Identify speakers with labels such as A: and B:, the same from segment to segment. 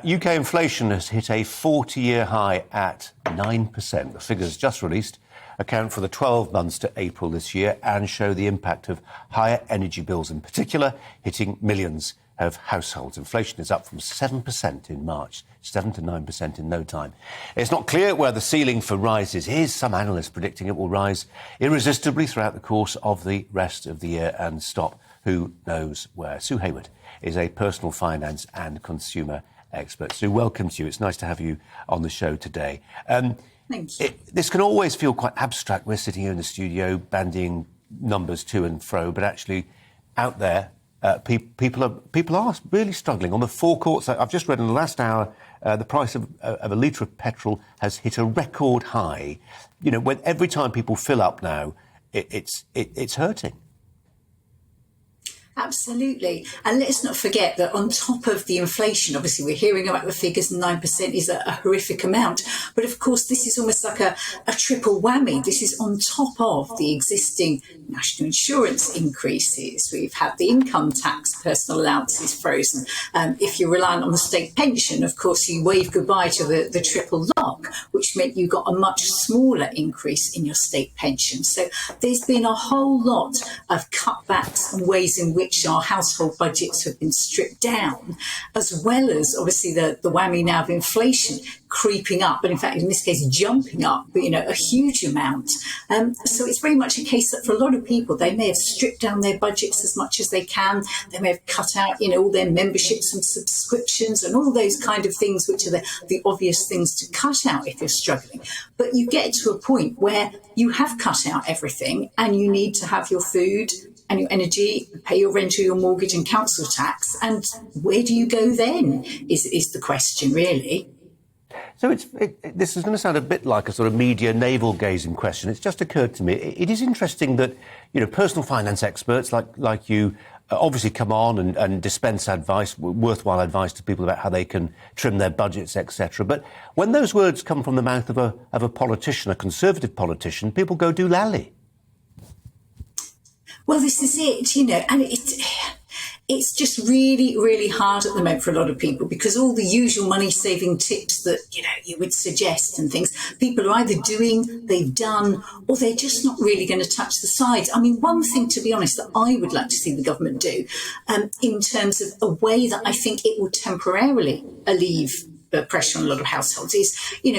A: UK inflation has hit a 40-year high at 9%. The figures just released account for the 12 months to April this year and show the impact of higher energy bills in particular, hitting millions of households. Inflation is up from 7% in March, 7 to 9% in no time. It's not clear where the ceiling for rises is. Some analysts predicting it will rise irresistibly throughout the course of the rest of the year and stop who knows where. Sue Hayward is a personal finance and consumer expert. Sue, welcome to you. It's nice to have you on the show today.
B: Thank you.
A: This can always feel quite abstract. We're sitting here in the studio bandying numbers to and fro, but actually out there, people are really struggling. On the forecourts, I've just read in the last hour, the price of a litre of petrol has hit a record high. You know, when every time people fill up now, it's hurting.
B: Absolutely. And let's not forget that on top of the inflation, obviously we're hearing about the figures, 9% is a horrific amount. But of course, this is almost like a triple whammy. This is on top of the existing national insurance increases. We've had the income tax, personal allowances frozen. If you're reliant on the state pension, of course, you wave goodbye to the triple lock, which meant you got a much smaller increase in your state pension. So there's been a whole lot of cutbacks and ways in which our household budgets have been stripped down, as well as obviously the whammy now of inflation creeping up, and in fact in this case jumping up, a huge amount. So it's very much a case that for a lot of people, they may have stripped down their budgets as much as they can. They may have cut out, all their memberships and subscriptions and all those kind of things, which are the obvious things to cut out if you're struggling. But you get to a point where you have cut out everything and you need to have your food and your energy, pay your rent or your mortgage and council tax. And where do you go then is the question, really.
A: So this is going to sound a bit like a sort of media navel-gazing question. It's just occurred to me. It is interesting that, personal finance experts like you obviously come on and dispense advice, worthwhile advice to people about how they can trim their budgets, etc. But when those words come from the mouth of a politician, a Conservative politician, people go doolally.
B: Well, this is it, and it's just really, really hard at the moment for a lot of people because all the usual money-saving tips that, you would suggest and things, people are either doing, they've done, or they're just not really going to touch the sides. I mean, one thing, to be honest, that I would like to see the government do in terms of a way that I think it will temporarily alleviate the pressure on a lot of households is,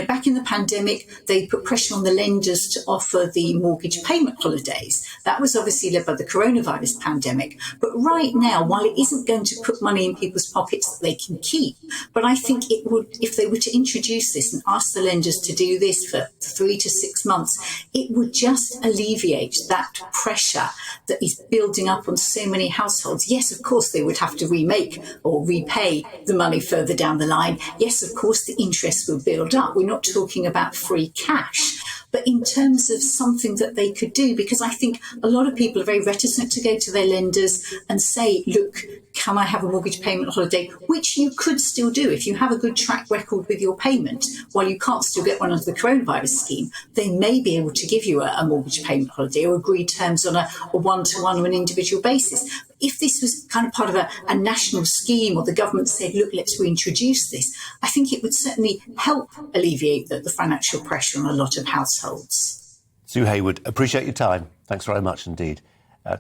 B: back in the pandemic, they put pressure on the lenders to offer the mortgage payment holidays. That was obviously led by the coronavirus pandemic. But right now, while it isn't going to put money in people's pockets that they can keep, but I think it would, if they were to introduce this and ask the lenders to do this for 3 to 6 months, it would just alleviate that pressure that is building up on so many households. Yes, of course, they would have to remake or repay the money further down the line. Yes, of course, the interest will build up. We're not talking about free cash, but in terms of something that they could do, because I think a lot of people are very reticent to go to their lenders and say, look, can I have a mortgage payment holiday, which you could still do if you have a good track record with your payment. While you can't still get one under the coronavirus scheme, they may be able to give you a mortgage payment holiday or agree terms on a one-to-one or an individual basis. If this was kind of part of a national scheme, or the government said, look, let's reintroduce this, I think it would certainly help alleviate the financial pressure on a lot of households.
A: Sue Hayward, appreciate your time. Thanks very much indeed.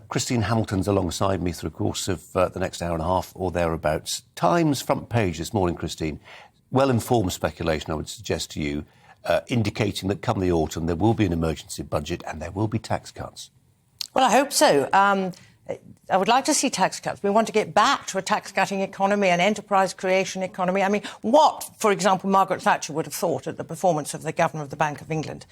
A: Christine Hamilton's alongside me through the course of the next hour and a half or thereabouts. Times front page this morning, Christine. Well-informed speculation, I would suggest to you, indicating that come the autumn there will be an emergency budget and there will be tax cuts.
C: Well, I hope so. I would like to see tax cuts. We want to get back to a tax-cutting economy, an enterprise creation economy. I mean, what, for example, Margaret Thatcher would have thought at the performance of the Governor of the Bank of England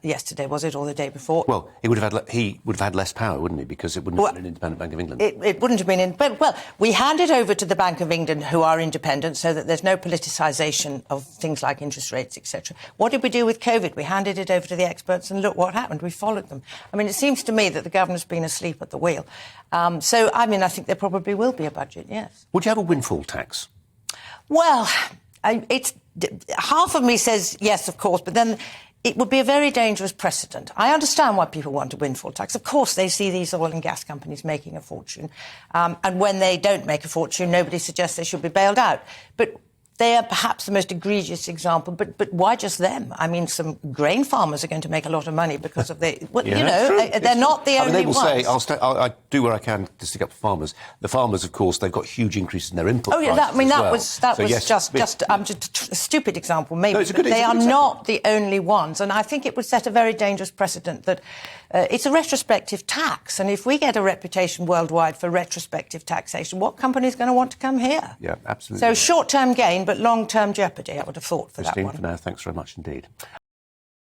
C: yesterday, was it, or the day before?
A: Well, he would have had less power, wouldn't he? Because it wouldn't have been an independent Bank of England.
C: It wouldn't have been. Well, we handed over to the Bank of England, who are independent, so that there's no politicisation of things like interest rates, etc. What did we do with COVID? We handed it over to the experts, and look what happened. We followed them. I mean, it seems to me that the Governor's been asleep at the wheel. So, I mean, I think there probably will be a budget, yes.
A: Would you have a windfall tax?
C: Well, it's half of me says yes, of course, but then it would be a very dangerous precedent. I understand why people want a windfall tax. Of course, they see these oil and gas companies making a fortune. And when they don't make a fortune, nobody suggests they should be bailed out. But They are perhaps the most egregious example, but why just them? I mean, some grain farmers are going to make a lot of money because of the... Well,
A: Yeah,
C: you know, they're not the only
A: they will
C: ones.
A: say, I do what I can to stick up for farmers. The farmers, of course, they've got huge increases in their input prices
C: that was
A: yes,
C: just a stupid example, maybe.
A: No, it's a
C: but
A: good,
C: they are
A: example.
C: not the only ones, and I think it would set a very dangerous precedent that it's a retrospective tax, and if we get a reputation worldwide for retrospective taxation, what company is going to want to come here?
A: Yeah, absolutely.
C: So short-term gain, but long-term jeopardy, I would have thought, for
A: Christine,
C: that one.
A: for now, thanks very much indeed.